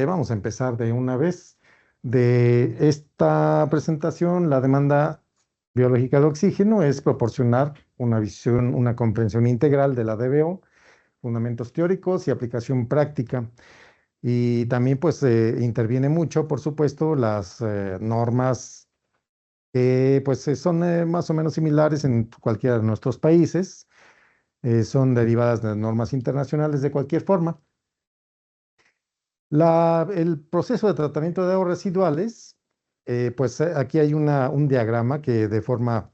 Vamos a empezar de una vez. De esta presentación, la demanda biológica de oxígeno es proporcionar una visión, una comprensión integral de la DBO, fundamentos teóricos y aplicación práctica. Y también pues interviene mucho, por supuesto, las normas que pues son más o menos similares en cualquiera de nuestros países, son derivadas de normas internacionales de cualquier forma. El proceso de tratamiento de aguas residuales, pues aquí hay un diagrama que de forma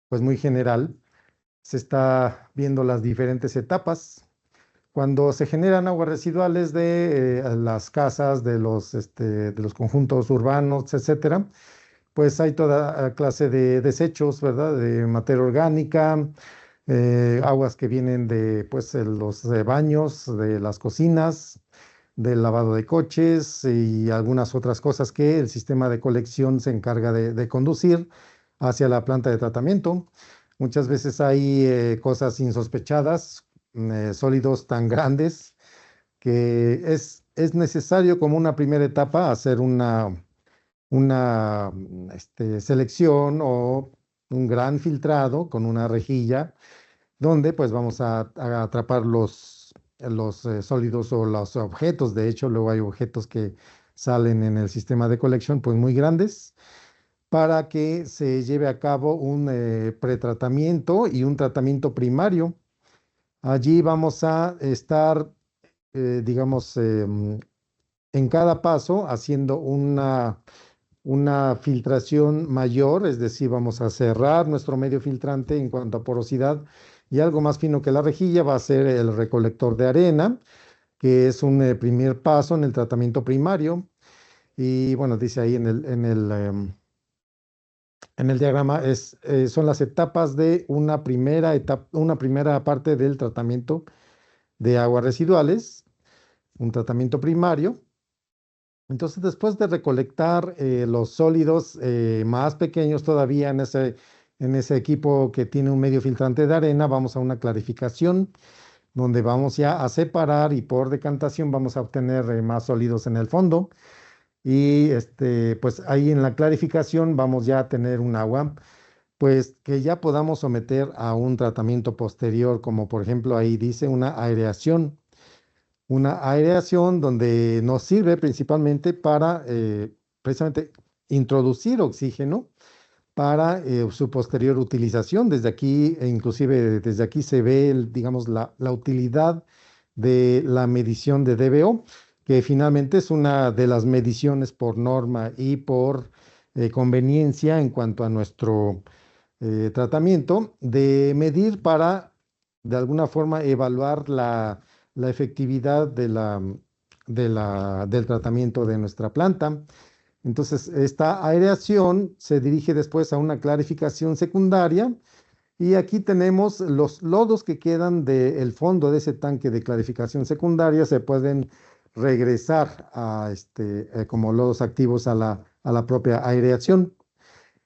pues muy general se está viendo las diferentes etapas. Cuando se generan aguas residuales de las casas, de los conjuntos urbanos, etcétera, pues hay toda clase de desechos, ¿verdad? De materia orgánica, aguas que vienen de pues, los baños, de las cocinas, del lavado de coches y algunas otras cosas que el sistema de colección se encarga de conducir hacia la planta de tratamiento. Muchas veces hay cosas insospechadas, sólidos tan grandes que es necesario como una primera etapa hacer una selección o un gran filtrado con una rejilla donde pues vamos a atrapar los sólidos o los objetos. De hecho, luego hay objetos que salen en el sistema de colección pues muy grandes para que se lleve a cabo un pretratamiento y un tratamiento primario. Allí vamos a estar, digamos, en cada paso haciendo una filtración mayor, es decir, vamos a cerrar nuestro medio filtrante en cuanto a porosidad y algo más fino que la rejilla va a ser el recolector de arena, que es un primer paso en el tratamiento primario. Y bueno, dice ahí en el diagrama, son las etapas de una primera parte del tratamiento de aguas residuales, un tratamiento primario. Entonces, después de recolectar los sólidos más pequeños todavía en ese equipo que tiene un medio filtrante de arena, vamos a una clarificación donde vamos ya a separar y por decantación vamos a obtener más sólidos en el fondo. Y pues ahí en la clarificación vamos ya a tener un agua, pues que ya podamos someter a un tratamiento posterior, como por ejemplo ahí dice una aireación. Una aireación donde nos sirve principalmente para precisamente introducir oxígeno para su posterior utilización. Desde aquí, e inclusive desde aquí se ve, digamos, la utilidad de la medición de DBO, que finalmente es una de las mediciones por norma y por conveniencia en cuanto a nuestro tratamiento, de medir para, de alguna forma, evaluar la efectividad del tratamiento de nuestra planta. Entonces, esta aireación se dirige después a una clarificación secundaria y aquí tenemos los lodos que quedan del fondo de ese tanque de clarificación secundaria, se pueden regresar como lodos activos a la propia aireación.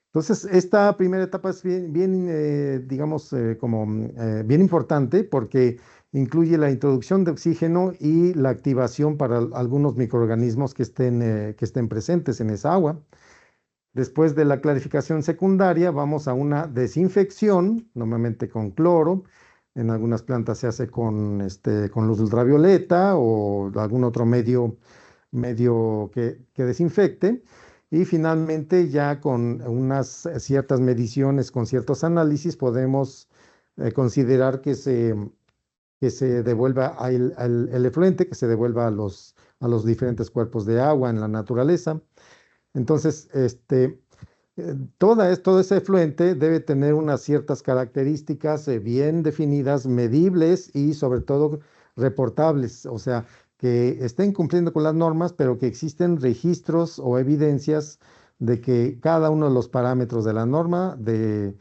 Entonces, esta primera etapa es digamos, bien importante porque incluye la introducción de oxígeno y la activación para algunos microorganismos que estén presentes en esa agua. Después de la clarificación secundaria, vamos a una desinfección, normalmente con cloro. En algunas plantas se hace con luz ultravioleta o algún otro medio que desinfecte. Y finalmente, ya con unas ciertas mediciones, con ciertos análisis, podemos considerar que se devuelva el efluente, que se devuelva a los diferentes cuerpos de agua en la naturaleza. Entonces, todo ese efluente debe tener unas ciertas características bien definidas, medibles y sobre todo reportables, o sea, que estén cumpliendo con las normas, pero que existen registros o evidencias de que cada uno de los parámetros de la norma de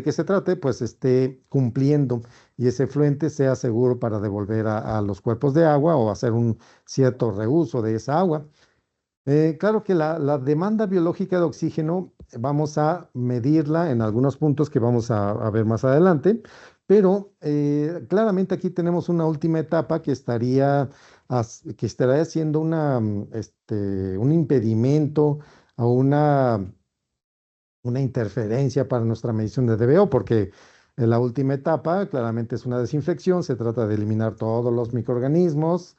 que se trate, pues esté cumpliendo y ese efluente sea seguro para devolver a los cuerpos de agua o hacer un cierto reuso de esa agua. Claro que la demanda biológica de oxígeno vamos a medirla en algunos puntos que vamos a ver más adelante, pero claramente aquí tenemos una última etapa que estaría que estaría siendo un impedimento o una interferencia para nuestra medición de DBO, porque en la última etapa claramente es una desinfección, se trata de eliminar todos los microorganismos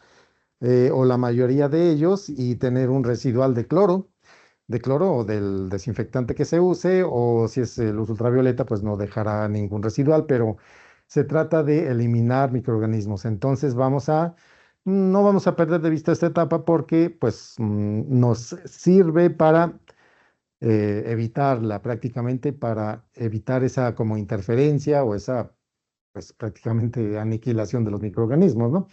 o la mayoría de ellos y tener un residual de cloro o del desinfectante que se use, o si es luz ultravioleta, pues no dejará ningún residual, pero se trata de eliminar microorganismos. Entonces no vamos a perder de vista esta etapa porque pues nos sirve para evitarla prácticamente, para evitar esa como interferencia o esa pues prácticamente aniquilación de los microorganismos, ¿no?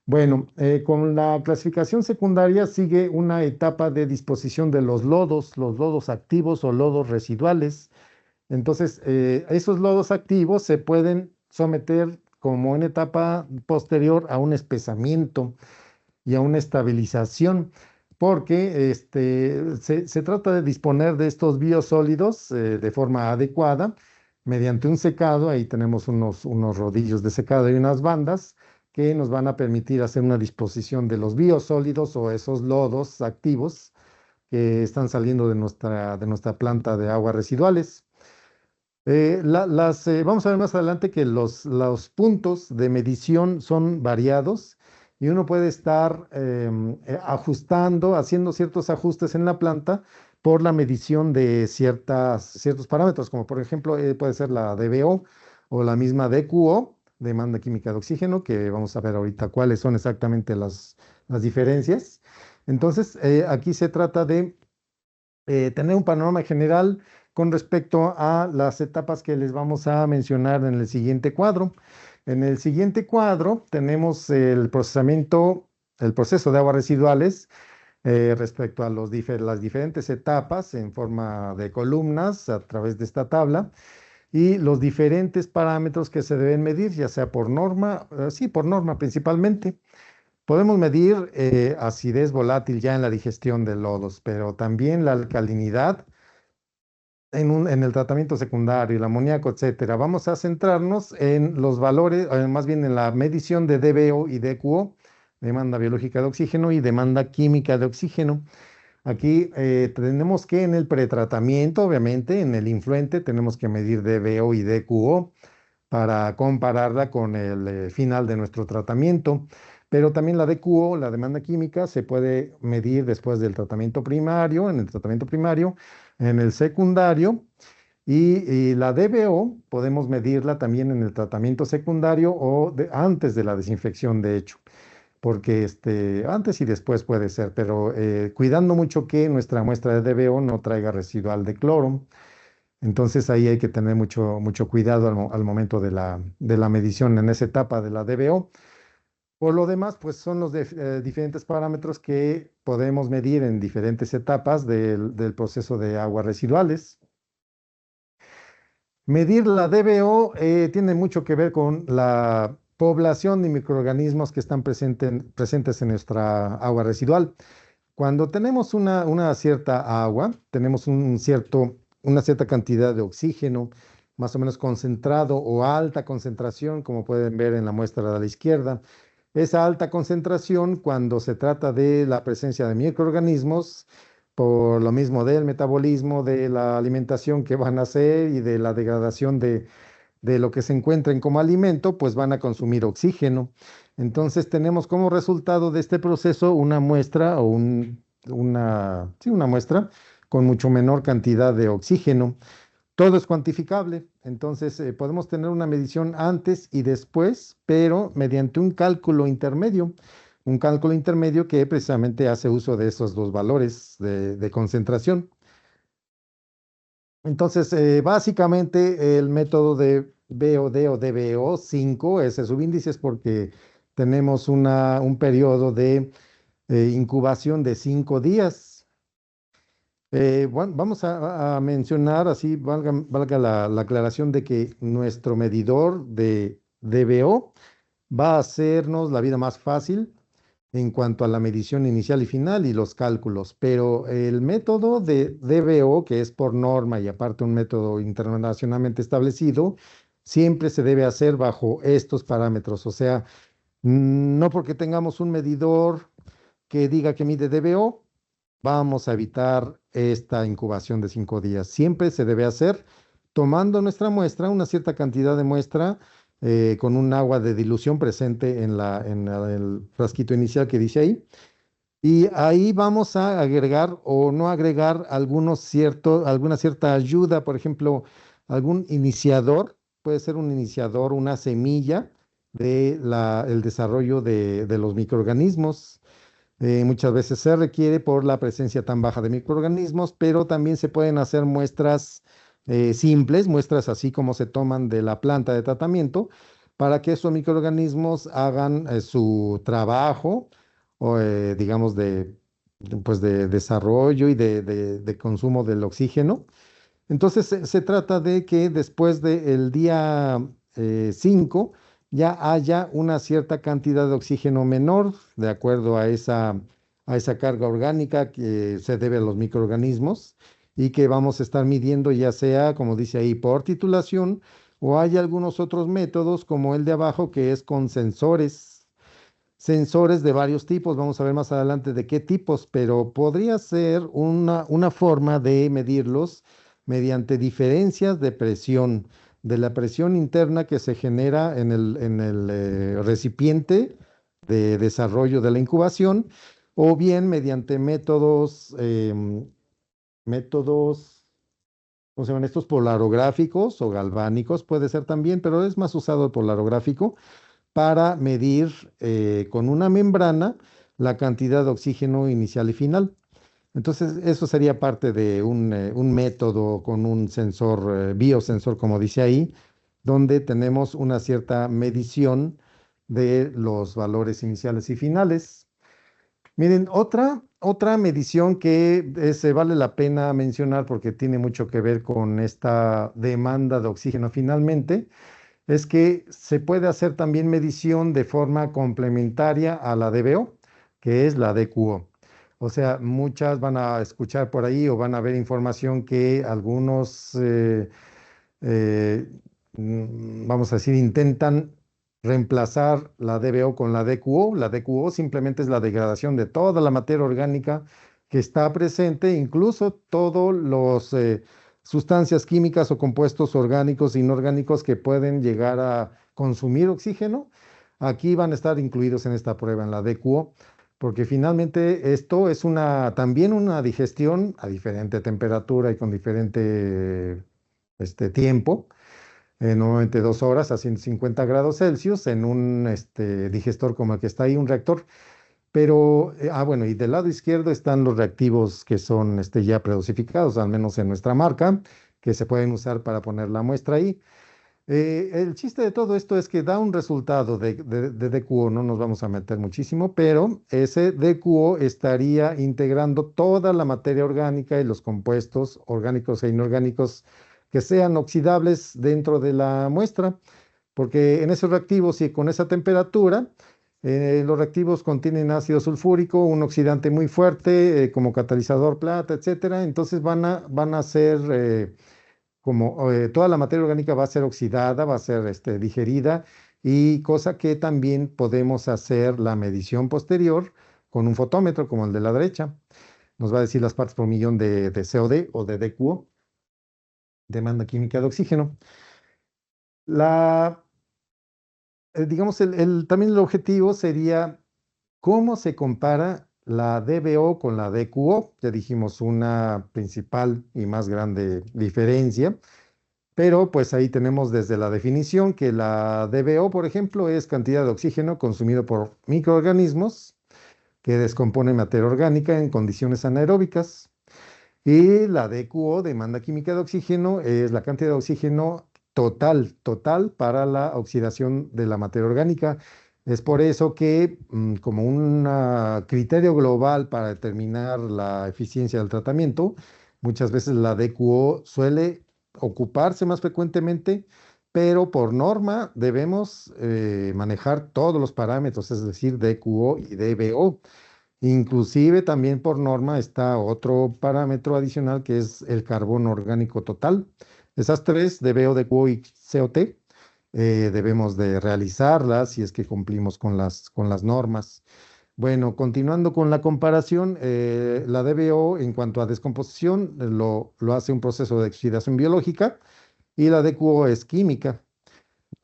Bueno, con la clasificación secundaria sigue una etapa de disposición de los lodos activos o lodos residuales. Entonces, esos lodos activos se pueden someter como en etapa posterior a un espesamiento y a una estabilización, porque se trata de disponer de estos biosólidos de forma adecuada mediante un secado. Ahí tenemos unos rodillos de secado y unas bandas que nos van a permitir hacer una disposición de los biosólidos o esos lodos activos que están saliendo de nuestra planta de aguas residuales. Vamos a ver más adelante que los puntos de medición son variados y uno puede estar ajustando, haciendo ciertos ajustes en la planta por la medición de ciertos parámetros, como por ejemplo puede ser la DBO o la misma DQO, demanda química de oxígeno, que vamos a ver ahorita cuáles son exactamente las diferencias. Entonces, aquí se trata de tener un panorama general con respecto a las etapas que les vamos a mencionar en el siguiente cuadro. En el siguiente cuadro tenemos el proceso de aguas residuales respecto a las diferentes etapas en forma de columnas a través de esta tabla y los diferentes parámetros que se deben medir, ya sea por norma, sí, por norma principalmente. Podemos medir acidez volátil ya en la digestión de lodos, pero también la alcalinidad en el tratamiento secundario, el amoníaco, etcétera. Vamos a centrarnos en los valores, más bien en la medición de DBO y DQO, demanda biológica de oxígeno y demanda química de oxígeno. Aquí tenemos que en el pretratamiento, obviamente, en el influente, tenemos que medir DBO y DQO para compararla con el final de nuestro tratamiento. Pero también la DQO, la demanda química, se puede medir después del tratamiento primario, en el tratamiento primario, en el secundario. Y la DBO podemos medirla también en el tratamiento secundario o antes de la desinfección, de hecho, porque antes y después puede ser, pero cuidando mucho que nuestra muestra de DBO no traiga residual de cloro. Entonces ahí hay que tener mucho cuidado al momento de la medición en esa etapa de la DBO. Por lo demás, pues son los diferentes parámetros que podemos medir en diferentes etapas del proceso de aguas residuales. Medir la DBO tiene mucho que ver con la población de microorganismos que están presentes en nuestra agua residual. Cuando tenemos una cierta agua, tenemos una cierta cantidad de oxígeno, más o menos concentrado o alta concentración, como pueden ver en la muestra de la izquierda. Esa alta concentración, cuando se trata de la presencia de microorganismos, por lo mismo del metabolismo, de la alimentación que van a hacer y de la degradación de lo que se encuentren como alimento, pues van a consumir oxígeno. Entonces tenemos como resultado de este proceso una muestra o sí, una muestra con mucho menor cantidad de oxígeno. Todo es cuantificable, entonces podemos tener una medición antes y después, pero mediante un cálculo intermedio que precisamente hace uso de esos dos valores de concentración. Entonces, básicamente el método de BOD o DBO5, ese subíndice es porque tenemos un periodo de incubación de 5 días. Bueno, vamos a mencionar, así valga la aclaración de que nuestro medidor de DBO va a hacernos la vida más fácil en cuanto a la medición inicial y final y los cálculos, pero el método de DBO, que es por norma y aparte un método internacionalmente establecido, siempre se debe hacer bajo estos parámetros, o sea, No porque tengamos un medidor que diga que mide DBO, vamos a evitar esta incubación de 5 días. Siempre se debe hacer tomando nuestra muestra, una cierta cantidad de muestra, con un agua de dilución presente en el frasquito inicial que dice ahí. Y ahí vamos a agregar o no agregar alguna cierta ayuda, por ejemplo, algún iniciador, puede ser un iniciador, una semilla el desarrollo de los microorganismos. Muchas veces se requiere por la presencia tan baja de microorganismos, pero también se pueden hacer muestras simples, muestras así como se toman de la planta de tratamiento, para que esos microorganismos hagan su trabajo, o, digamos, pues de desarrollo y de consumo del oxígeno. Entonces se trata de que después del día 5 ya haya una cierta cantidad de oxígeno menor, de acuerdo a esa carga orgánica que se debe a los microorganismos y que vamos a estar midiendo, ya sea, como dice ahí, por titulación, o hay algunos otros métodos como el de abajo, que es con sensores de varios tipos. Vamos a ver más adelante de qué tipos, pero podría ser una forma de medirlos mediante diferencias de presión, de la presión interna que se genera en el recipiente de desarrollo de la incubación, o bien mediante métodos, ¿cómo se llaman estos? Polarográficos o galvánicos, puede ser también, pero es más usado el polarográfico para medir con una membrana la cantidad de oxígeno inicial y final. Entonces, eso sería parte de un método con un sensor, biosensor, como dice ahí, donde tenemos una cierta medición de los valores iniciales y finales. Miren, otra medición que se vale la pena mencionar porque tiene mucho que ver con esta demanda de oxígeno finalmente, es que se puede hacer también medición de forma complementaria a la DBO, que es la DQO. O sea, muchas van a escuchar por ahí o van a ver información que algunos, eh, vamos a decir, intentan reemplazar la DBO con la DQO. La DQO simplemente es la degradación de toda la materia orgánica que está presente, incluso todos los sustancias químicas o compuestos orgánicos e inorgánicos que pueden llegar a consumir oxígeno. Aquí van a estar incluidos en esta prueba, en la DQO, porque finalmente esto es también una digestión a diferente temperatura y con diferente tiempo, normalmente 2 horas a 150 grados Celsius, en un digestor como el que está ahí, un reactor. Pero, bueno, y del lado izquierdo están los reactivos que son ya predosificados, al menos en nuestra marca, que se pueden usar para poner la muestra ahí. El chiste de todo esto es que da un resultado de DQO, no nos vamos a meter muchísimo, pero ese DQO estaría integrando toda la materia orgánica y los compuestos orgánicos e inorgánicos que sean oxidables dentro de la muestra, porque en esos reactivos y con esa temperatura, los reactivos contienen ácido sulfúrico, un oxidante muy fuerte, como catalizador plata, etcétera. Entonces van a ser como toda la materia orgánica va a ser oxidada, va a ser digerida, y cosa que también podemos hacer la medición posterior con un fotómetro como el de la derecha. Nos va a decir las partes por millón de COD o de DQO, demanda química de oxígeno. La, digamos, también el objetivo sería cómo se compara la DBO con la DQO. Ya dijimos una principal y más grande diferencia. Pero pues ahí tenemos desde la definición que la DBO, por ejemplo, es cantidad de oxígeno consumido por microorganismos que descomponen materia orgánica en condiciones anaeróbicas. Y la DQO, demanda química de oxígeno, es la cantidad de oxígeno total para la oxidación de la materia orgánica. Es por eso que, como un criterio global para determinar la eficiencia del tratamiento, muchas veces la DQO suele ocuparse más frecuentemente, pero por norma debemos manejar todos los parámetros, es decir, DQO y DBO. Inclusive también por norma está otro parámetro adicional que es el carbono orgánico total. Esas tres, DBO, DQO y COT, debemos de realizarlas si es que cumplimos con las normas. Bueno, continuando con la comparación, la DBO en cuanto a descomposición lo hace un proceso de oxidación biológica y la DQO es química.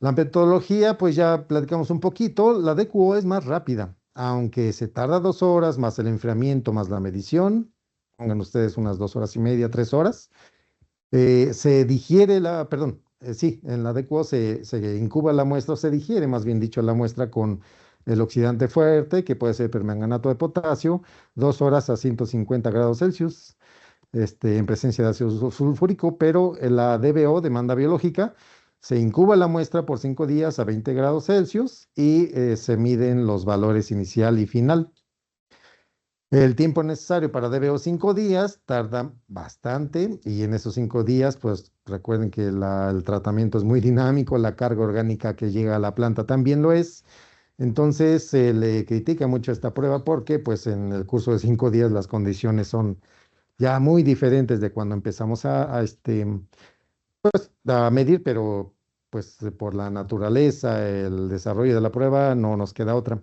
La metodología, pues ya platicamos un poquito, la DQO es más rápida, aunque se tarda 2 horas más el enfriamiento más la medición, pongan ustedes unas 2 horas y media, 3 horas. Se digiere perdón, sí, en la DQO se incuba la muestra, o se digiere, más bien dicho, la muestra con el oxidante fuerte, que puede ser permanganato de potasio, 2 horas a 150 grados Celsius, en presencia de ácido sulfúrico, pero en la DBO, demanda biológica, se incuba la muestra por 5 días a 20 grados Celsius y se miden los valores inicial y final. El tiempo necesario para DBO 5 días tarda bastante y en esos 5 días, pues recuerden que el tratamiento es muy dinámico, la carga orgánica que llega a la planta también lo es. Entonces se le critica mucho esta prueba porque pues en el curso de 5 días las condiciones son ya muy diferentes de cuando empezamos a medir, pero pues por la naturaleza, el desarrollo de la prueba no nos queda otra.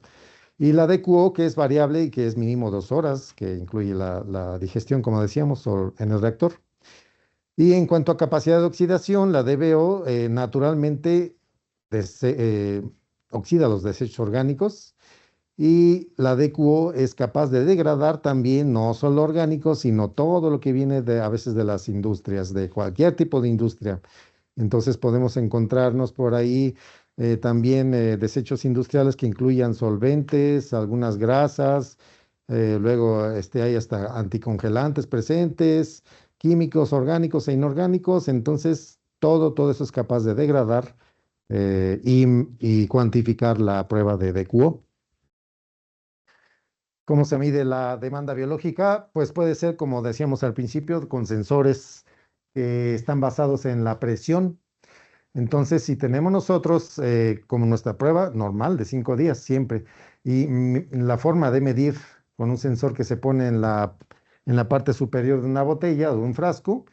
Y la DQO, que es variable y que es mínimo 2 horas, que incluye la digestión, como decíamos, en el reactor. Y en cuanto a capacidad de oxidación, la DBO naturalmente dese- eh, oxida los desechos orgánicos y la DQO es capaz de degradar también no solo orgánicos, sino todo lo que viene a veces de las industrias, de cualquier tipo de industria. Entonces podemos encontrarnos por ahí también desechos industriales que incluyan solventes, algunas grasas, luego hay hasta anticongelantes presentes, químicos orgánicos e inorgánicos. Entonces todo eso es capaz de degradar y cuantificar la prueba de DQO. ¿Cómo se mide la demanda biológica? Pues puede ser, como decíamos al principio, con sensores que están basados en la presión. Entonces, si tenemos nosotros como nuestra prueba normal de 5 días siempre, y la forma de medir con un sensor que se pone en la parte superior de una botella o de un frasco,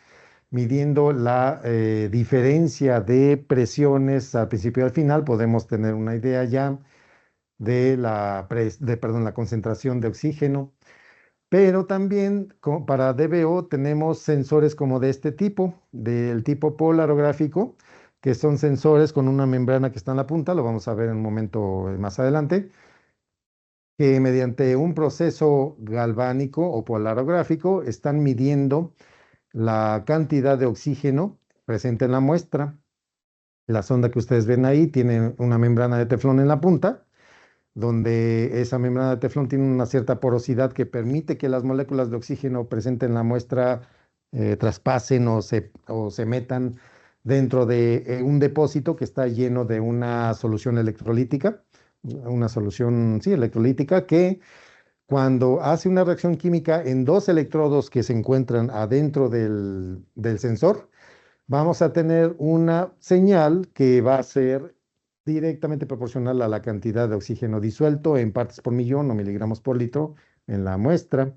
midiendo la diferencia de presiones al principio y al final, podemos tener una idea ya de perdón, la concentración de oxígeno. Pero también para DBO tenemos sensores como de este tipo, del tipo polarográfico, que son sensores con una membrana que está en la punta, lo vamos a ver en un momento más adelante, que mediante un proceso galvánico o polarográfico están midiendo la cantidad de oxígeno presente en la muestra. La sonda que ustedes ven ahí tiene una membrana de teflón en la punta donde esa membrana de teflón tiene una cierta porosidad que permite que las moléculas de oxígeno presentes en la muestra traspasen o se metan dentro de un depósito que está lleno de una solución electrolítica, una solución, sí, electrolítica, que cuando hace una reacción química en dos electrodos que se encuentran adentro del sensor, vamos a tener una señal que va a ser directamente proporcional a la cantidad de oxígeno disuelto en partes por millón o miligramos por litro en la muestra.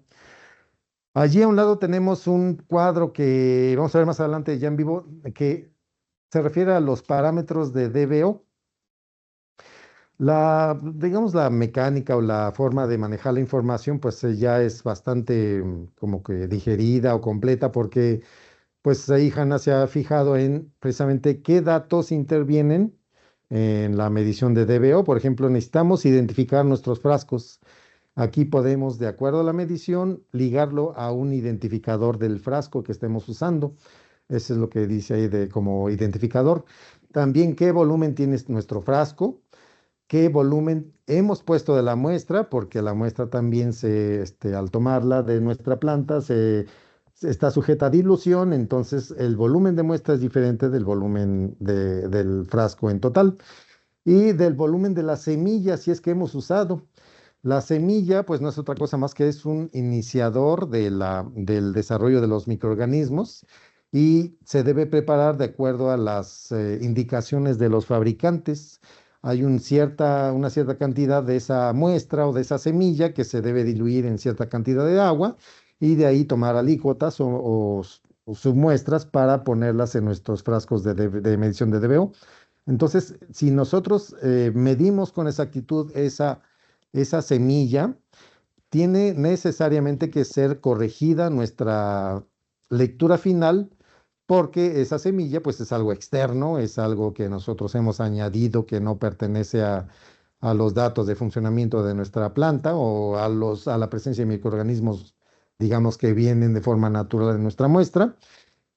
Allí a un lado tenemos un cuadro que vamos a ver más adelante ya en vivo, que se refiere a los parámetros de DBO. Digamos, la mecánica o la forma de manejar la información, pues ya es bastante como que digerida o completa porque pues ahí Hanna se ha fijado en precisamente qué datos intervienen en la medición de DBO. Por ejemplo, necesitamos identificar nuestros frascos. Aquí podemos, de acuerdo a la medición, ligarlo a un identificador del frasco que estemos usando. Eso es lo que dice ahí de como identificador. También qué volumen tiene nuestro frasco, qué volumen hemos puesto de la muestra, porque la muestra también al tomarla de nuestra planta, está sujeta a dilución, entonces el volumen de muestra es diferente del volumen del frasco en total y del volumen de la semilla, si es que hemos usado. La semilla, pues no es otra cosa más que es un iniciador del desarrollo de los microorganismos y se debe preparar de acuerdo a las indicaciones de los fabricantes. Hay una cierta cantidad de esa muestra o de esa semilla que se debe diluir en cierta cantidad de agua y de ahí tomar alícuotas o submuestras para ponerlas en nuestros frascos de medición de DBO. Entonces, si nosotros medimos con exactitud esa semilla, tiene necesariamente que ser corregida nuestra lectura final, porque esa semilla pues es algo externo, es algo que nosotros hemos añadido que no pertenece a los datos de funcionamiento de nuestra planta o a la presencia de microorganismos, digamos, que vienen de forma natural en nuestra muestra,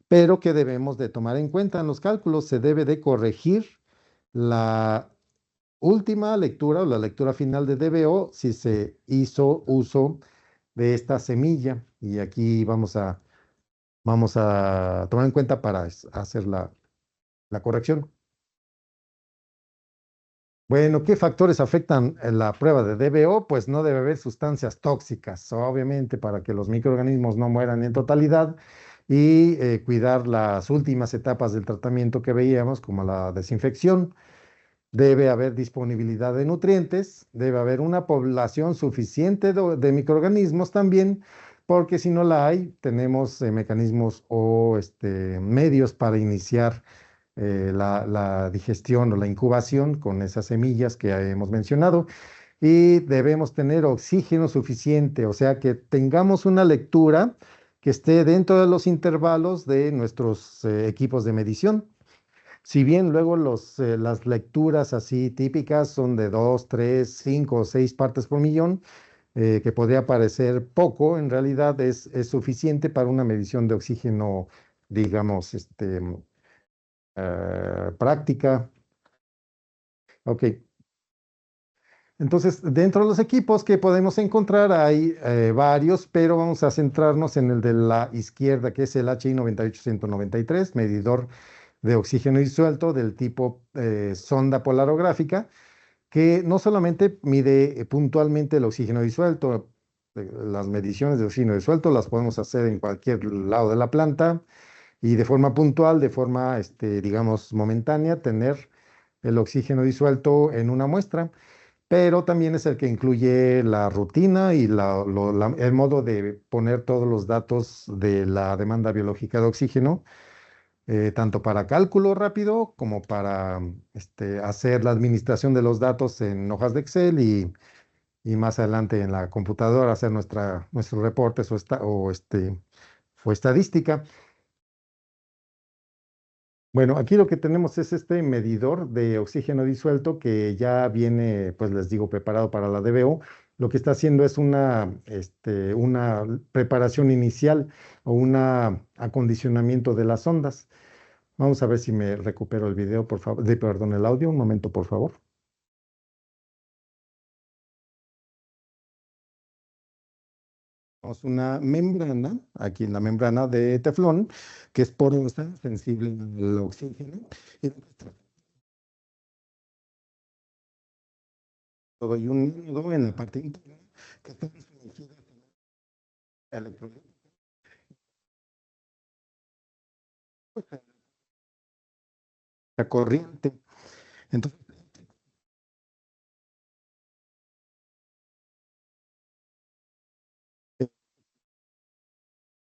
pero que debemos de tomar en cuenta en los cálculos. Se debe de corregir la última lectura o la lectura final de DBO si se hizo uso de esta semilla. Y aquí vamos a tomar en cuenta para hacer la corrección. Bueno, ¿qué factores afectan la prueba de DBO? Pues no debe haber sustancias tóxicas, obviamente, para que los microorganismos no mueran en totalidad y cuidar las últimas etapas del tratamiento que veíamos, como la desinfección. Debe haber disponibilidad de nutrientes, debe haber una población suficiente de microorganismos también, porque si no la hay, tenemos mecanismos o medios para iniciar la digestión o la incubación con esas semillas que hemos mencionado. Y debemos tener oxígeno suficiente, o sea, que tengamos una lectura que esté dentro de los intervalos de nuestros equipos de medición. Si bien luego las lecturas así típicas son de 2, 3, 5 o 6 partes por millón, que podría parecer poco, en realidad es suficiente para una medición de oxígeno, digamos, práctica. Ok, entonces dentro de los equipos que podemos encontrar hay varios, pero vamos a centrarnos en el de la izquierda, que es el HI 98193, medidor de oxígeno disuelto del tipo sonda polarográfica, que no solamente mide puntualmente el oxígeno disuelto. Las mediciones de oxígeno disuelto las podemos hacer en cualquier lado de la planta y de forma puntual, de forma, digamos, momentánea, tener el oxígeno disuelto en una muestra, pero también es el que incluye la rutina y el modo de poner todos los datos de la demanda biológica de oxígeno, tanto para cálculo rápido como para hacer la administración de los datos en hojas de Excel y más adelante en la computadora hacer nuestros reportes o estadística. Bueno, aquí lo que tenemos es este medidor de oxígeno disuelto que ya viene, pues les digo, preparado para la DBO. Lo que está haciendo es una preparación inicial o un acondicionamiento de las ondas. Vamos a ver si me recupero el video, por favor, perdón, el audio, un momento, por favor. Tenemos una membrana, aquí en la membrana de teflón, que es porosa, sensible al oxígeno. Y doy un nudo en la parte interna que está sumergida en electrolito, la corriente. Entonces,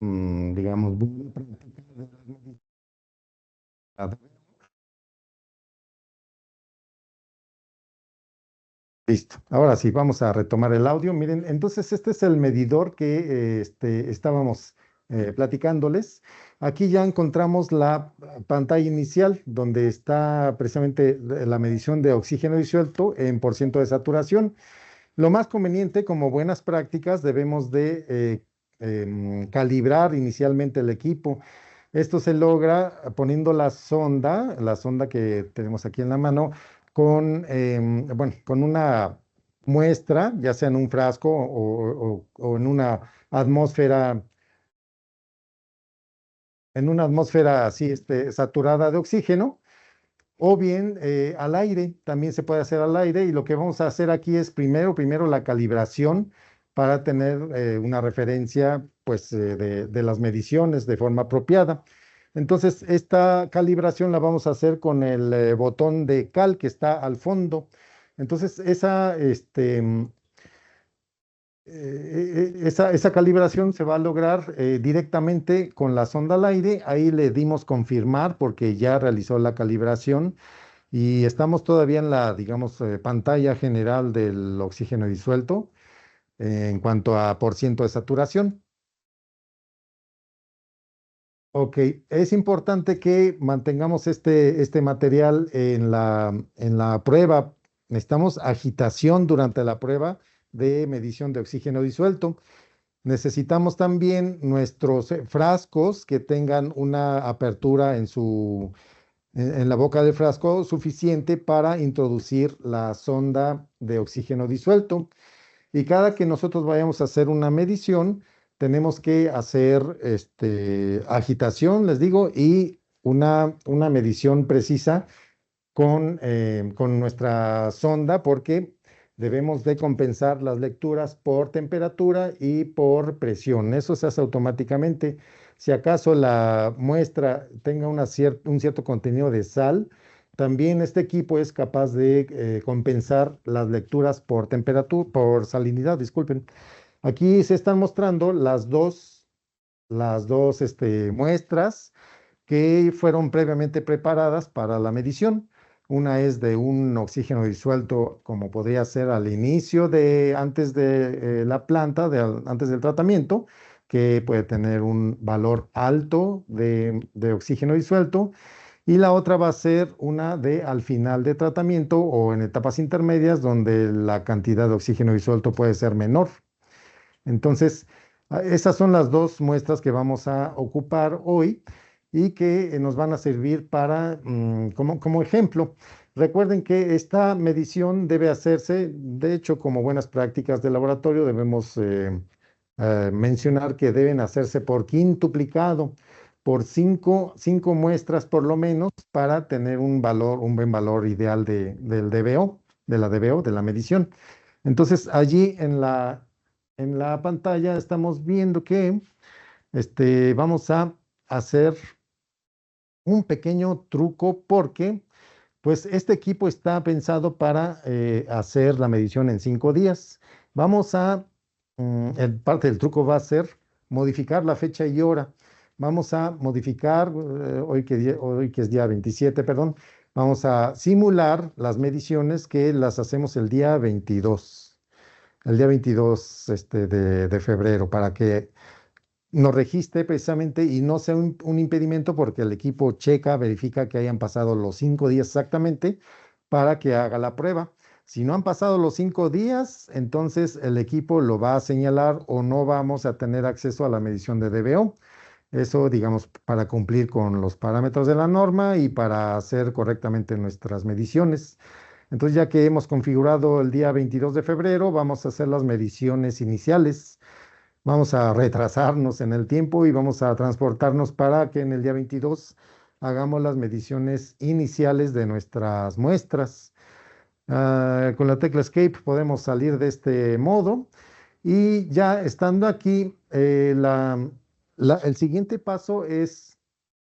digamos, buena práctica de las medidas. Listo. Ahora sí, vamos a retomar el audio. Miren, entonces este es el medidor que estábamos platicándoles. Aquí ya encontramos la pantalla inicial donde está precisamente la medición de oxígeno disuelto en por ciento de saturación. Lo más conveniente, como buenas prácticas, debemos de calibrar inicialmente el equipo. Esto se logra poniendo la sonda que tenemos aquí en la mano, bueno, con una muestra, ya sea en un frasco o en una atmósfera así, saturada de oxígeno, o bien al aire, también se puede hacer al aire. Y lo que vamos a hacer aquí es primero la calibración para tener una referencia pues, de las mediciones de forma apropiada. Entonces, esta calibración la vamos a hacer con el botón de cal que está al fondo. Entonces, esa calibración se va a lograr directamente con la sonda al aire. Ahí le dimos confirmar porque ya realizó la calibración y estamos todavía en la, digamos, pantalla general del oxígeno disuelto en cuanto a por ciento de saturación. Ok, es importante que mantengamos este material en la prueba. Necesitamos agitación durante la prueba de medición de oxígeno disuelto. Necesitamos también nuestros frascos que tengan una apertura en la boca del frasco suficiente para introducir la sonda de oxígeno disuelto. Y cada que nosotros vayamos a hacer una medición, tenemos que hacer agitación, les digo, y una medición precisa con nuestra sonda, porque debemos de compensar las lecturas por temperatura y por presión. Eso se hace automáticamente. Si acaso la muestra tenga un cierto contenido de sal, también este equipo es capaz de compensar las lecturas por temperatura, por salinidad, disculpen. Aquí se están mostrando las dos muestras que fueron previamente preparadas para la medición. Una es de un oxígeno disuelto, como podría ser al inicio antes de la planta, antes del tratamiento, que puede tener un valor alto de oxígeno disuelto. Y la otra va a ser una de al final de tratamiento o en etapas intermedias, donde la cantidad de oxígeno disuelto puede ser menor. Entonces, esas son las dos muestras que vamos a ocupar hoy y que nos van a servir como ejemplo. Recuerden que esta medición debe hacerse, de hecho, como buenas prácticas de laboratorio, debemos mencionar que deben hacerse por quintuplicado, por cinco muestras por lo menos, para tener un buen valor ideal del DBO, de la DBO, de la medición. Entonces, allí en la pantalla estamos viendo que vamos a hacer un pequeño truco porque pues este equipo está pensado para hacer la medición en 5 días. Vamos a, parte del truco va a ser modificar la fecha y hora. Vamos a modificar, hoy que es día 27, perdón, vamos a simular las mediciones que las hacemos el día 22 de febrero, para que nos registre precisamente y no sea un impedimento, porque el equipo checa, verifica que hayan pasado los 5 días exactamente para que haga la prueba. Si no han pasado los 5 días, entonces el equipo lo va a señalar o no vamos a tener acceso a la medición de DBO. Eso, digamos, para cumplir con los parámetros de la norma y para hacer correctamente nuestras mediciones. Entonces, ya que hemos configurado el día 22 de febrero, vamos a hacer las mediciones iniciales. Vamos a retrasarnos en el tiempo y vamos a transportarnos para que en el día 22 hagamos las mediciones iniciales de nuestras muestras. Con la tecla Escape podemos salir de este modo y ya estando aquí, el siguiente paso es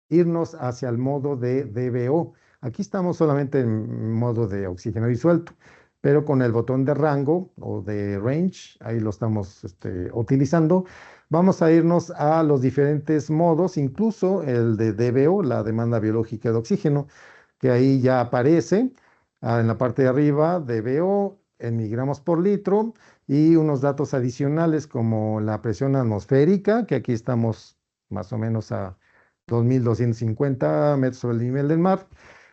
irnos hacia el modo de DBO. Aquí estamos solamente en modo de oxígeno disuelto, pero con el botón de rango o de range, ahí lo estamos utilizando. Vamos a irnos a los diferentes modos, incluso el de DBO, la demanda biológica de oxígeno, que ahí ya aparece en la parte de arriba, DBO en miligramos por litro, y unos datos adicionales como la presión atmosférica, que aquí estamos más o menos a 2.250 metros sobre el nivel del mar.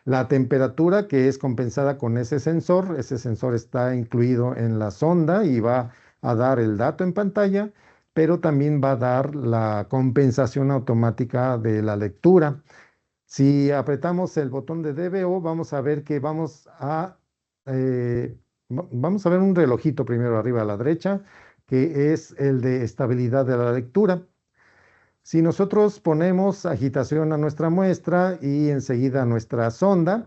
La temperatura, que es compensada con ese sensor está incluido en la sonda y va a dar el dato en pantalla, pero también va a dar la compensación automática de la lectura. Si apretamos el botón de DBO, vamos a ver que vamos a ver un relojito primero arriba a la derecha, que es el de estabilidad de la lectura. Si nosotros ponemos agitación a nuestra muestra y enseguida a nuestra sonda,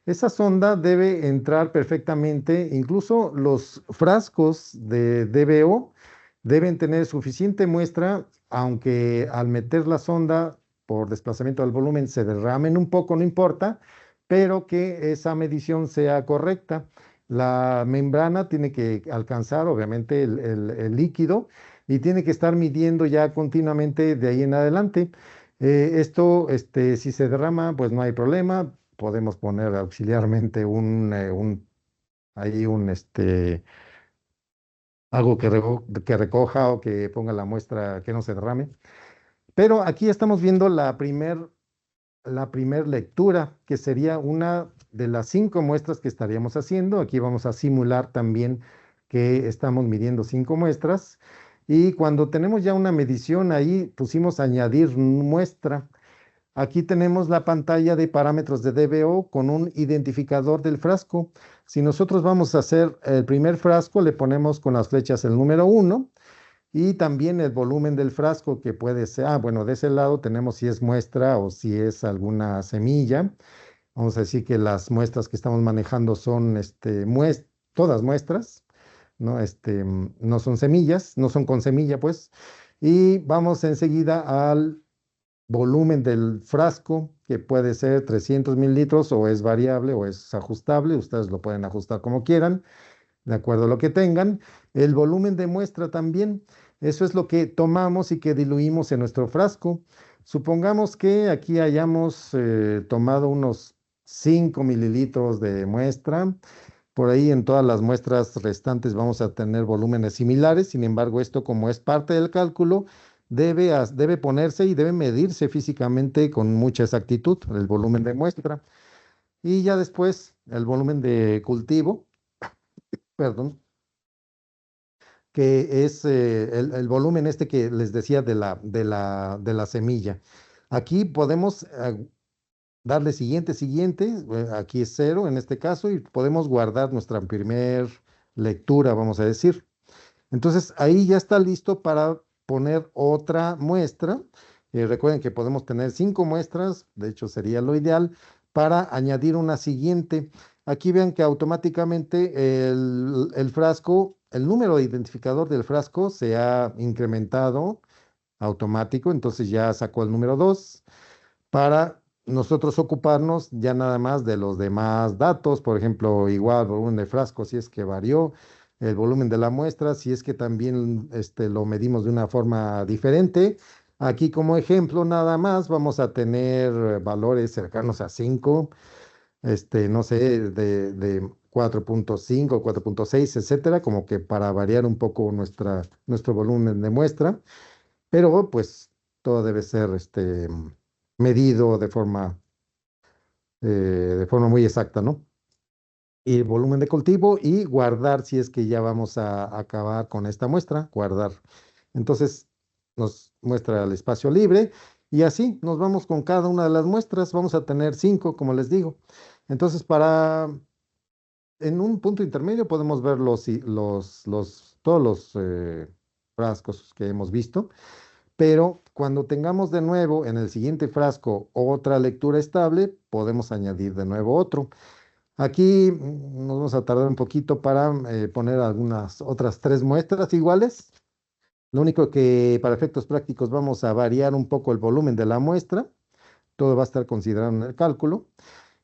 esa sonda debe entrar perfectamente. Incluso los frascos de DBO deben tener suficiente muestra, aunque al meter la sonda por desplazamiento del volumen se derramen un poco, no importa, pero que esa medición sea correcta. La membrana tiene que alcanzar, obviamente, el líquido, y tiene que estar midiendo ya continuamente de ahí en adelante. Esto, si se derrama, pues no hay problema. podemos poner auxiliarmente ahí algo que recoja o que ponga la muestra que no se derrame. Pero aquí estamos viendo la primer lectura, que sería una de las 5 muestras que estaríamos haciendo. Aquí vamos a simular también que estamos midiendo 5 muestras. Y cuando tenemos ya una medición ahí, pusimos añadir muestra. Aquí tenemos la pantalla de parámetros de DBO con un identificador del frasco. Si nosotros vamos a hacer el primer frasco, le ponemos con las flechas el número 1 y también el volumen del frasco, que puede ser, bueno, de ese lado tenemos si es muestra o si es alguna semilla. Vamos a decir que las muestras que estamos manejando son todas muestras, ¿no? No son semillas, no son con semilla, pues. Y vamos enseguida al volumen del frasco, que puede ser 300 mililitros o es variable o es ajustable. Ustedes lo pueden ajustar como quieran, de acuerdo a lo que tengan. El volumen de muestra también, eso es lo que tomamos y que diluimos en nuestro frasco. Supongamos que aquí hayamos tomado unos 5 mililitros de muestra. Por ahí en todas las muestras restantes vamos a tener volúmenes similares. Sin embargo, esto, como es parte del cálculo, debe ponerse y debe medirse físicamente con mucha exactitud el volumen de muestra. Y ya después el volumen de cultivo, perdón, que es el volumen que les decía de la semilla. Aquí podemos darle siguiente, siguiente, aquí es 0 en este caso, y podemos guardar nuestra primer lectura, vamos a decir. Entonces ahí ya está listo para poner otra muestra. Recuerden que podemos tener 5 muestras, de hecho sería lo ideal, para añadir una siguiente. Aquí vean que automáticamente el frasco, el número de identificador del frasco se ha incrementado automático, entonces ya sacó el número 2 para nosotros ocuparnos ya nada más de los demás datos. Por ejemplo, igual volumen de frasco si es que varió, el volumen de la muestra si es que también lo medimos de una forma diferente. Aquí como ejemplo nada más vamos a tener valores cercanos a 5, no sé, de 4.5, 4.6, etcétera, como que para variar un poco nuestro volumen de muestra. Pero pues todo debe ser medido de forma muy exacta, ¿no? Y el volumen de cultivo y guardar si es que ya vamos a acabar con esta muestra, guardar. Entonces nos muestra el espacio libre y así nos vamos con cada una de las muestras. Vamos a tener 5, como les digo. Entonces, en un punto intermedio podemos ver todos los frascos que hemos visto. Pero cuando tengamos de nuevo en el siguiente frasco otra lectura estable, podemos añadir de nuevo otro. Aquí nos vamos a tardar un poquito para poner algunas otras 3 muestras iguales. Lo único que para efectos prácticos vamos a variar un poco el volumen de la muestra. Todo va a estar considerado en el cálculo.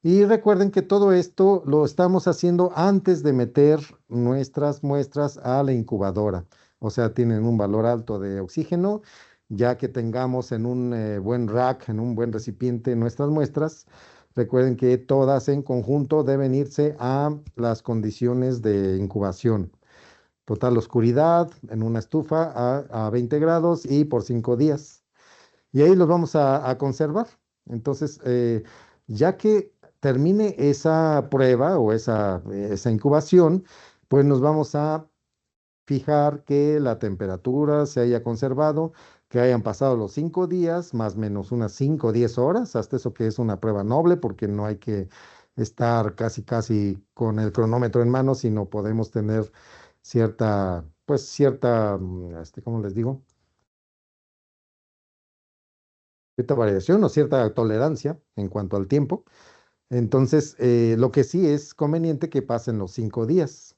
Y recuerden que todo esto lo estamos haciendo antes de meter nuestras muestras a la incubadora. O sea, tienen un valor alto de oxígeno. Ya que tengamos en un buen rack, en un buen recipiente nuestras muestras, recuerden que todas en conjunto deben irse a las condiciones de incubación. Total oscuridad en una estufa a 20 grados y por 5 días. Y ahí los vamos a conservar. Entonces, ya que termine esa prueba o esa incubación, pues nos vamos a fijar que la temperatura se haya conservado, que hayan pasado los 5 días, más o menos unas 5 o 10 horas, hasta eso que es una prueba noble, porque no hay que estar casi, casi con el cronómetro en mano, sino podemos tener ¿cómo les digo? Cierta variación o cierta tolerancia en cuanto al tiempo. Entonces, lo que sí es conveniente que pasen los 5 días,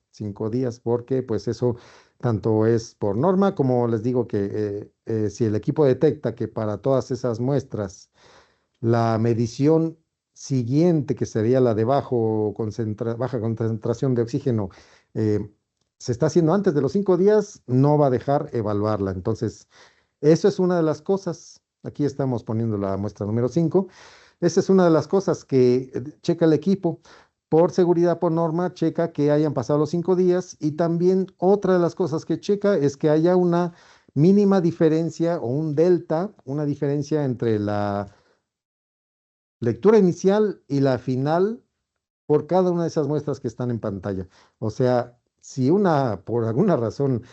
porque pues eso tanto es por norma, como les digo que si el equipo detecta que para todas esas muestras la medición siguiente, que sería la de baja concentración de oxígeno, eh, se está haciendo antes de los 5 días, no va a dejar evaluarla. Entonces, eso es una de las cosas. Aquí estamos poniendo la muestra número 5. Esa es una de las cosas que checa el equipo. Por seguridad, por norma, checa que hayan pasado los 5 días y también otra de las cosas que checa es que haya una mínima diferencia o un delta, una diferencia entre la lectura inicial y la final por cada una de esas muestras que están en pantalla. O sea, si por alguna razón,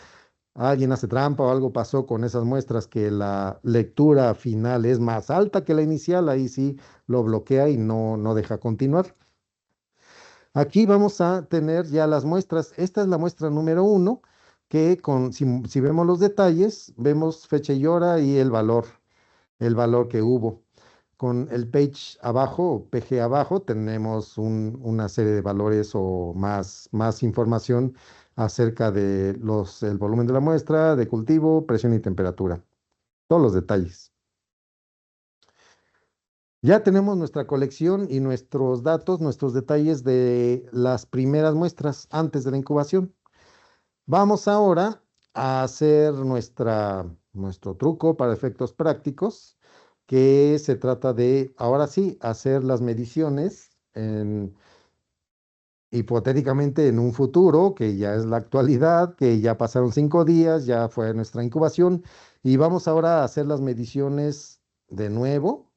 alguien hace trampa o algo pasó con esas muestras que la lectura final es más alta que la inicial, ahí sí lo bloquea y no deja continuar. Aquí vamos a tener ya las muestras. Esta es la muestra número 1, que si vemos los detalles, vemos fecha y hora y el valor que hubo. Con el page abajo o PG abajo tenemos una serie de valores o más información acerca de el volumen de la muestra, de cultivo, presión y temperatura. Todos los detalles. Ya tenemos nuestra colección y nuestros datos, nuestros detalles de las primeras muestras antes de la incubación. Vamos ahora a hacer nuestro truco para efectos prácticos, que se trata de, ahora sí, hacer las mediciones hipotéticamente en un futuro, que ya es la actualidad, que ya pasaron 5 días, ya fue nuestra incubación, y vamos ahora a hacer las mediciones de nuevo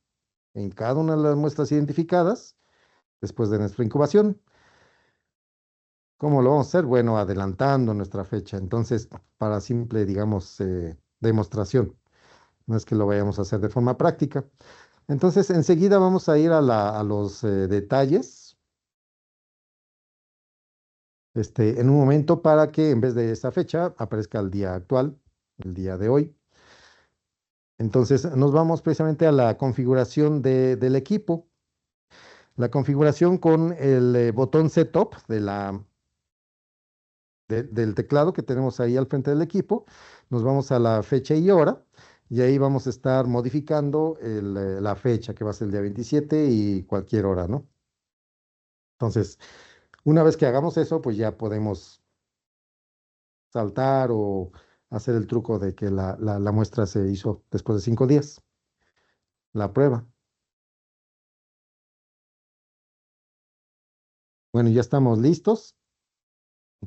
en cada una de las muestras identificadas después de nuestra incubación. ¿Cómo lo vamos a hacer? Bueno, adelantando nuestra fecha. Entonces, para simple, digamos, demostración, no es que lo vayamos a hacer de forma práctica. Entonces, enseguida vamos a ir a los detalles, en un momento para que en vez de esa fecha aparezca el día actual, el día de hoy. Entonces, nos vamos precisamente a la configuración del equipo. La configuración con el botón Setup del teclado que tenemos ahí al frente del equipo. Nos vamos a la fecha y hora y ahí vamos a estar modificando la fecha que va a ser el día 27 y cualquier hora, ¿no? Entonces, una vez que hagamos eso, pues ya podemos saltar o hacer el truco de que la muestra se hizo después de 5 días, la prueba. Bueno, ya estamos listos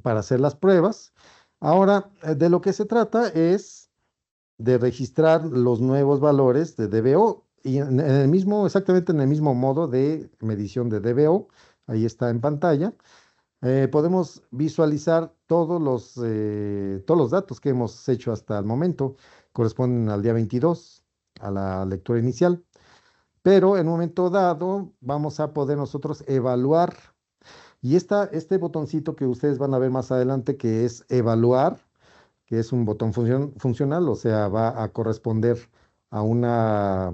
para hacer las pruebas. Ahora, de lo que se trata es de registrar los nuevos valores de DBO y exactamente en el mismo modo de medición de DBO, ahí está en pantalla. Podemos visualizar todos los datos que hemos hecho hasta el momento, corresponden al día 22, a la lectura inicial, pero en un momento dado vamos a poder nosotros evaluar. Y este botoncito que ustedes van a ver más adelante, que es evaluar, que es un botón funcional, o sea, va a corresponder a una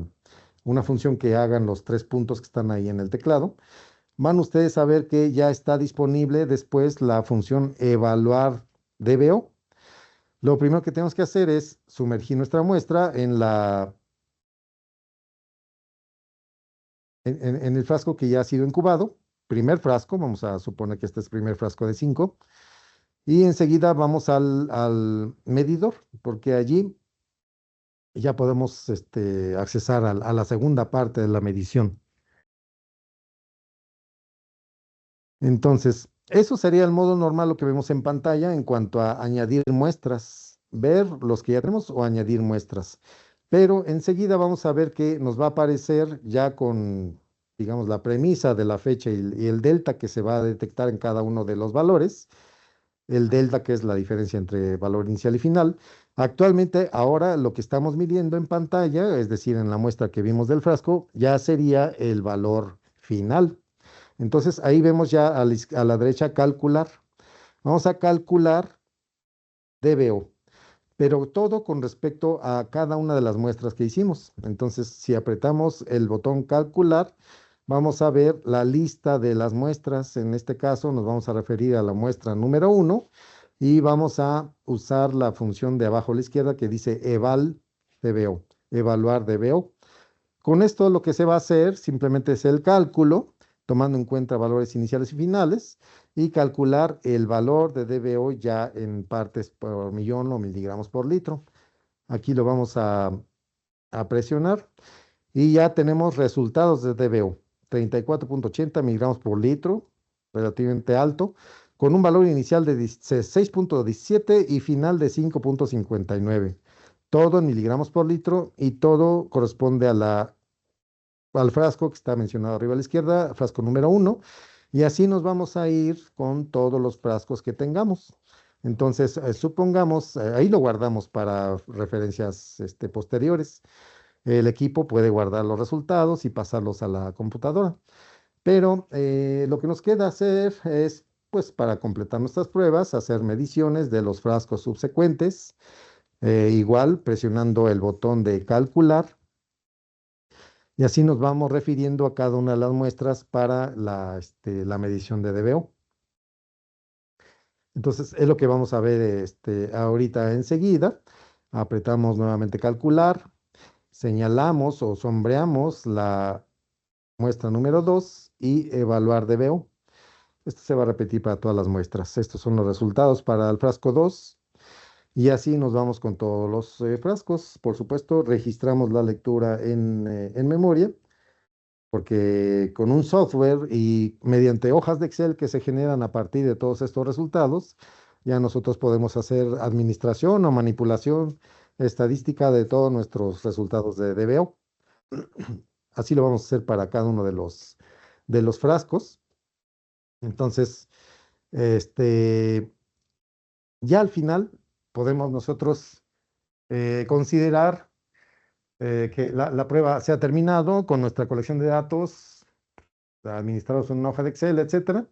función que hagan los 3 puntos que están ahí en el teclado. Van ustedes a ver que ya está disponible después la función evaluar DBO. Lo primero que tenemos que hacer es sumergir nuestra muestra en el frasco que ya ha sido incubado. Primer frasco, vamos a suponer que este es el primer frasco de 5. Y enseguida vamos al medidor, porque allí ya podemos accesar a la segunda parte de la medición. Entonces, eso sería el modo normal, lo que vemos en pantalla en cuanto a añadir muestras, ver los que ya tenemos o añadir muestras. Pero enseguida vamos a ver que nos va a aparecer ya con, digamos, la premisa de la fecha y el delta que se va a detectar en cada uno de los valores. El delta, que es la diferencia entre valor inicial y final. Actualmente, ahora lo que estamos midiendo en pantalla, es decir, en la muestra que vimos del frasco, ya sería el valor final. Entonces, ahí vemos ya a la derecha calcular. Vamos a calcular DBO, pero todo con respecto a cada una de las muestras que hicimos. Entonces, si apretamos el botón calcular, vamos a ver la lista de las muestras. En este caso, nos vamos a referir a la muestra número 1 y vamos a usar la función de abajo a la izquierda que dice eval DBO, evaluar DBO. Con esto lo que se va a hacer simplemente es el cálculo, tomando en cuenta valores iniciales y finales, y calcular el valor de DBO ya en partes por millón o miligramos por litro. Aquí lo vamos a presionar Y ya tenemos resultados de DBO. 34,80 miligramos por litro, relativamente alto, con un valor inicial de 6,17 y final de 5,59. Todo en miligramos por litro y todo corresponde al frasco que está mencionado arriba a la izquierda, frasco número 1. Y así nos vamos a ir con todos los frascos que tengamos. Entonces, supongamos, ahí lo guardamos para referencias posteriores. El equipo puede guardar los resultados y pasarlos a la computadora. Pero lo que nos queda hacer es, pues, para completar nuestras pruebas, hacer mediciones de los frascos subsecuentes, igual presionando el botón de calcular, y así nos vamos refiriendo a cada una de las muestras para la medición de DBO. Entonces, es lo que vamos a ver ahorita enseguida. Apretamos nuevamente calcular, señalamos o sombreamos la muestra número 2 y evaluar DBO. Esto se va a repetir para todas las muestras. Estos son los resultados para el frasco 2 y así nos vamos con todos los frascos. Por supuesto, registramos la lectura en memoria, porque con un software y mediante hojas de Excel que se generan a partir de todos estos resultados, ya nosotros podemos hacer administración o manipulación estadística de todos nuestros resultados de DBO. Así lo vamos a hacer para cada uno de los frascos. Entonces, este, ya al final podemos nosotros considerar que la prueba se ha terminado con nuestra colección de datos administrados en una hoja de Excel, etcétera.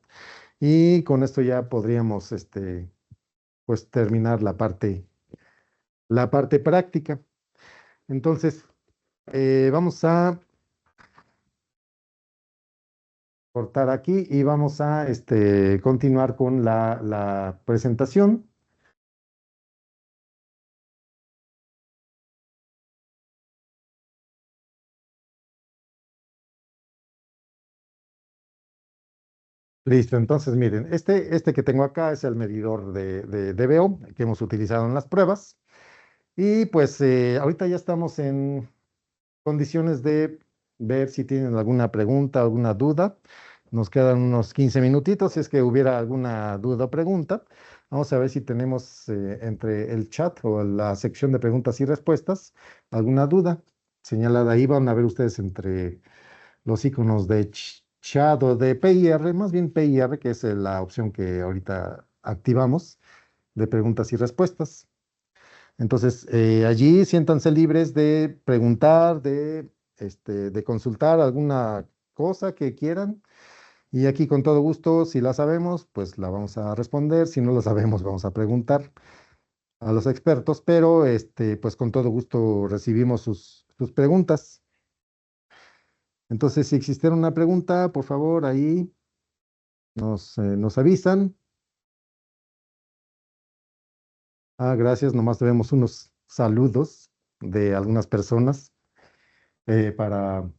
Y con esto ya podríamos, pues, terminar la parte práctica. Entonces, vamos a cortar aquí y vamos a continuar con la presentación. Listo, entonces miren, este que tengo acá es el medidor de DBO que hemos utilizado en las pruebas. Y pues ahorita ya estamos en condiciones de ver si tienen alguna pregunta, alguna duda. Nos quedan unos 15 minutitos. Si es que hubiera alguna duda o pregunta, vamos a ver si tenemos entre el chat o la sección de preguntas y respuestas alguna duda. Señalada ahí, van a ver ustedes entre los iconos de chat o de PIR, más bien PIR, que es la opción que ahorita activamos de preguntas y respuestas. Entonces, allí siéntanse libres de preguntar, de consultar alguna cosa que quieran. Y aquí con todo gusto, si la sabemos, pues la vamos a responder. Si no la sabemos, vamos a preguntar a los expertos, pero pues con todo gusto recibimos sus preguntas. Entonces, si existiera una pregunta, por favor, ahí nos avisan. Gracias, nomás tenemos unos saludos de algunas personas para,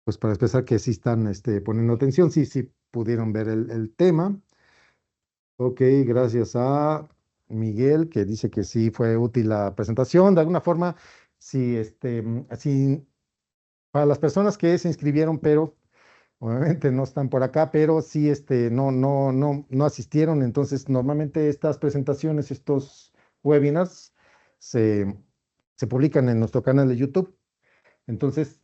pues, para expresar que sí están poniendo atención, sí pudieron ver el tema. Ok, gracias a Miguel, que dice que sí fue útil la presentación. De alguna forma, sí, sí, para las personas que se inscribieron, pero obviamente no están por acá, pero sí, no asistieron. Entonces, normalmente estas presentaciones, estos webinars, se, se publican en nuestro canal de YouTube. Entonces,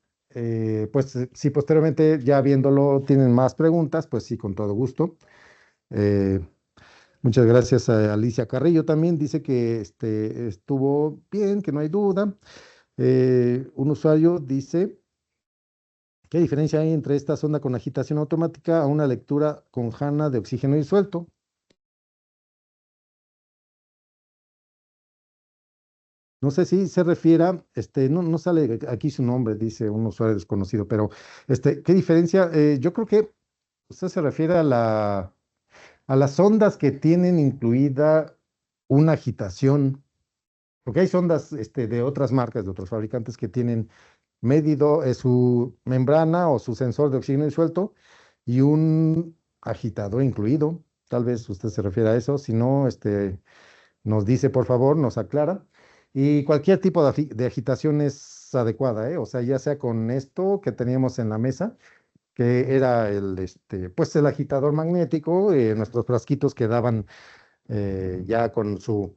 pues si posteriormente ya viéndolo tienen más preguntas, pues sí, con todo gusto. Eh, Muchas gracias a Alicia Carrillo también. Dice que estuvo bien, que no hay duda. Un usuario dice, ¿qué diferencia hay entre esta sonda con agitación automática a una lectura con jana de oxígeno disuelto? No sé si se refiere no sale aquí su nombre, dice un usuario desconocido, pero ¿qué diferencia? Yo creo que usted se refiere a las ondas que tienen incluida una agitación, porque hay sondas de otras marcas, de otros fabricantes que tienen medido su membrana o su sensor de oxígeno disuelto y un agitador incluido. Tal vez usted se refiere a eso, si no, nos dice por favor, nos aclara. Y cualquier tipo de agitación es adecuada, ¿eh? O sea, ya sea con esto que teníamos en la mesa, que era pues el agitador magnético, nuestros frasquitos que daban ya con su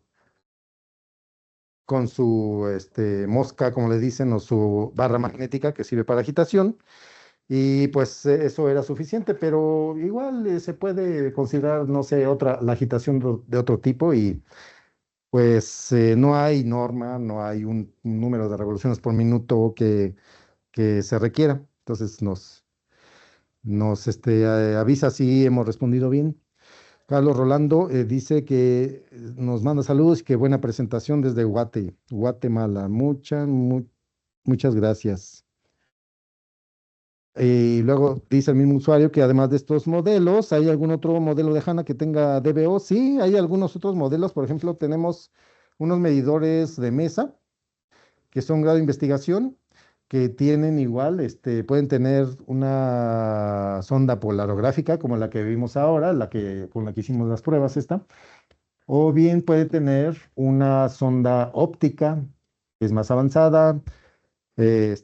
mosca, como le dicen, o su barra magnética que sirve para agitación. Y pues eso era suficiente, pero igual se puede considerar, no sé, la agitación de otro tipo y pues no hay norma, no hay un número de revoluciones por minuto que se requiera. Entonces nos avisa si hemos respondido bien. Carlos Rolando dice que nos manda saludos y que buena presentación desde Guatemala. Muchas gracias. Y luego dice el mismo usuario que además de estos modelos, ¿hay algún otro modelo de HANA que tenga DBO? Sí, hay algunos otros modelos. Por ejemplo, tenemos unos medidores de mesa que son grado de investigación, que tienen igual, pueden tener una sonda polarográfica como la que vimos ahora, con la que hicimos las pruebas esta, o bien puede tener una sonda óptica, que es más avanzada, que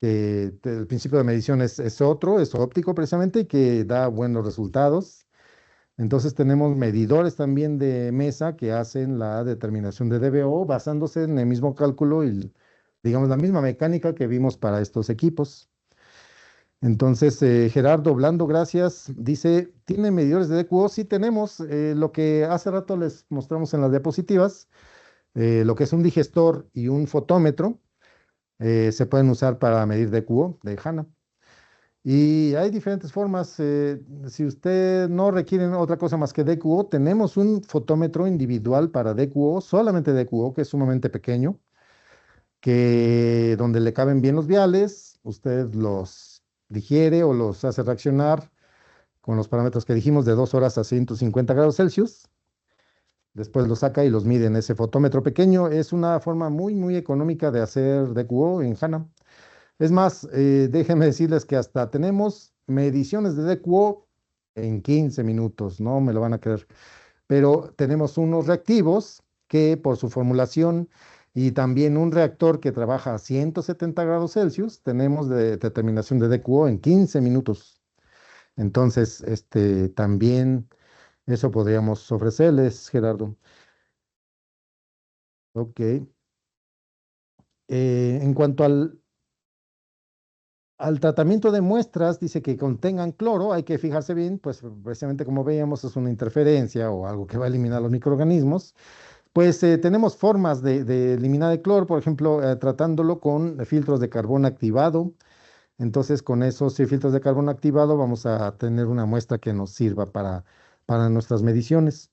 el principio de medición es otro, es óptico precisamente, y que da buenos resultados. Entonces tenemos medidores también de mesa que hacen la determinación de DBO basándose en el mismo cálculo y, digamos, la misma mecánica que vimos para estos equipos. Entonces, Gerardo Blando, gracias. Dice, ¿tiene medidores de DQO? Sí tenemos, lo que hace rato les mostramos en las diapositivas, lo que es un digestor y un fotómetro, se pueden usar para medir DQO de HANA. Y hay diferentes formas. Si usted no requiere otra cosa más que DQO, tenemos un fotómetro individual para DQO, solamente DQO, que es sumamente pequeño, que donde le caben bien los viales, usted los digiere o los hace reaccionar con los parámetros que dijimos de 2 horas a 150 grados Celsius. Después los saca y los mide en ese fotómetro pequeño. Es una forma muy, muy económica de hacer DQO en HANA. Es más, déjenme decirles que hasta tenemos mediciones de DQO en 15 minutos, no me lo van a creer, pero tenemos unos reactivos que por su formulación y también un reactor que trabaja a 170 grados Celsius, tenemos de determinación de DQO en 15 minutos. Entonces, también eso podríamos ofrecerles, Gerardo. Ok. En cuanto al tratamiento de muestras, dice que contengan cloro, hay que fijarse bien, pues precisamente como veíamos es una interferencia o algo que va a eliminar los microorganismos. Pues tenemos formas de eliminar el cloro, por ejemplo, tratándolo con filtros de carbón activado. Entonces, con esos filtros de carbón activado vamos a tener una muestra que nos sirva para nuestras mediciones.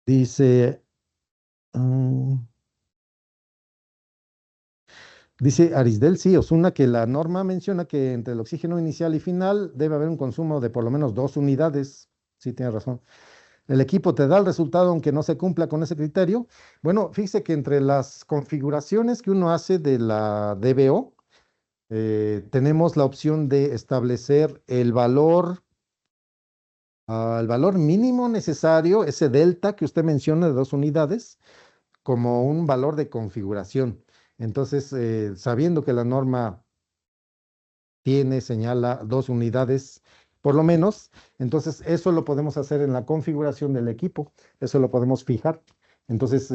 Dice, mm, dice Arisdel, sí, Osuna, que la norma menciona que entre el oxígeno inicial y final debe haber un consumo de por lo menos 2 unidades. Sí, tiene razón. El equipo te da el resultado aunque no se cumpla con ese criterio. Bueno, fíjese que entre las configuraciones que uno hace de la DBO, tenemos la opción de establecer el valor mínimo necesario, ese delta que usted menciona de 2 unidades, como un valor de configuración. Entonces, sabiendo que la norma señala 2 unidades por lo menos, entonces eso lo podemos hacer en la configuración del equipo, eso lo podemos fijar. Entonces,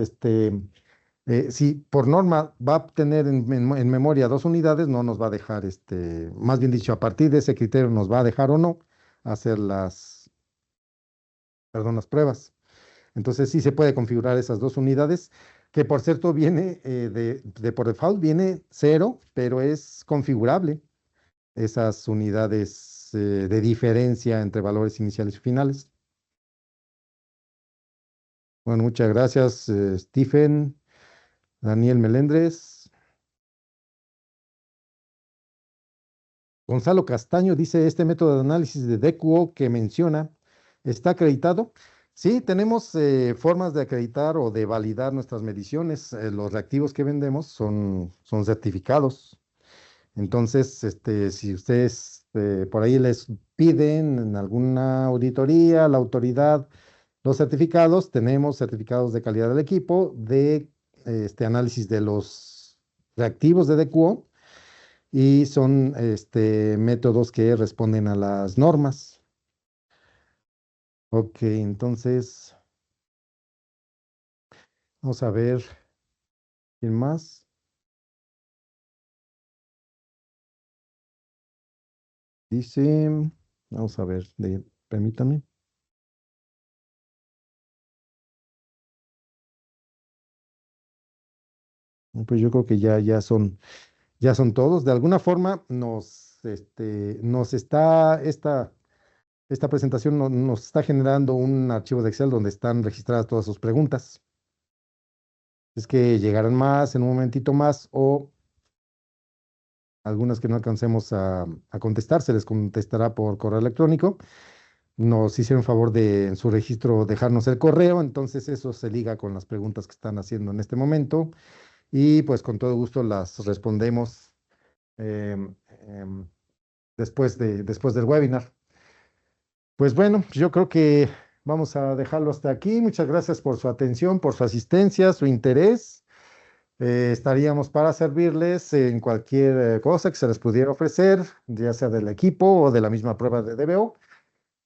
si por norma va a tener en memoria 2 unidades, no nos va a dejar, más bien dicho, a partir de ese criterio nos va a dejar o no hacer las pruebas. Entonces sí se puede configurar esas 2 unidades, que por cierto viene de por default viene cero, pero es configurable esas unidades de diferencia entre valores iniciales y finales. Bueno, muchas gracias, Stephen, Daniel Melendres. Gonzalo Castaño dice, este método de análisis de DQO que menciona, ¿está acreditado? Sí, tenemos formas de acreditar o de validar nuestras mediciones. Los reactivos que vendemos son certificados. Entonces, si ustedes por ahí les piden en alguna auditoría, la autoridad, los certificados, tenemos certificados de calidad del equipo, de análisis de los reactivos de DQO y son métodos que responden a las normas. Ok, entonces vamos a ver quién más. Dice, vamos a ver, permítame. Pues yo creo que ya son todos. De alguna forma nos está, esta presentación nos está generando un archivo de Excel donde están registradas todas sus preguntas. Es que llegarán más en un momentito más o algunas que no alcancemos a contestar, se les contestará por correo electrónico. Nos hicieron favor de en su registro dejarnos el correo, entonces eso se liga con las preguntas que están haciendo en este momento y pues con todo gusto las respondemos em, em, después del webinar. Pues bueno, yo creo que vamos a dejarlo hasta aquí. Muchas gracias por su atención, por su asistencia, su interés. Estaríamos para servirles en cualquier cosa que se les pudiera ofrecer, ya sea del equipo o de la misma prueba de DBO.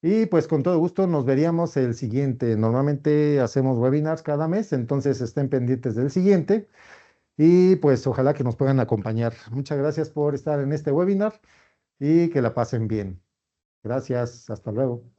Y pues con todo gusto nos veríamos el siguiente. Normalmente hacemos webinars cada mes, entonces estén pendientes del siguiente y pues ojalá que nos puedan acompañar. Muchas gracias por estar en este webinar y que la pasen bien. Gracias, hasta luego.